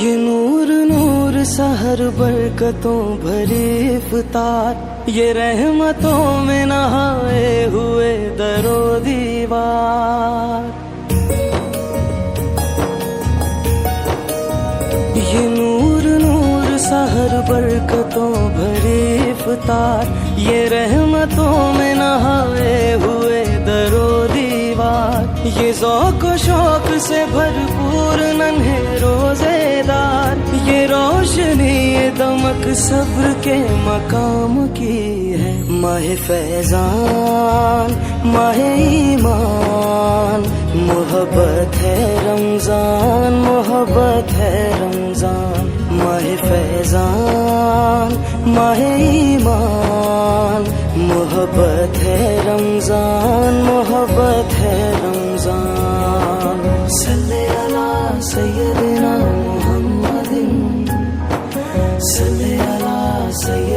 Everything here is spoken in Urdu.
یہ نور نور سحر برکتوں بھری افطار، یہ رحمتوں میں نہائے ہوئے در و دیوار، یہ نور نور سحر برکتوں بھری افطار، یہ رحمتوں میں نہائے ہوئے در و دیوار، یہ ذوق و شوق سے بھرپور ننھے روزے دار، یہ روشنی یہ دمک صبر کے مقام کی ہے، ماہ فیضان ماہ ایمان، محبت ہے رمضان محبت ہے رمضان، ماہ فیضان ماہ ایمان، محبت ہے رمضان محبت ہے رمضان، صلی علی سیدنا محمد، صلی علی سیدنا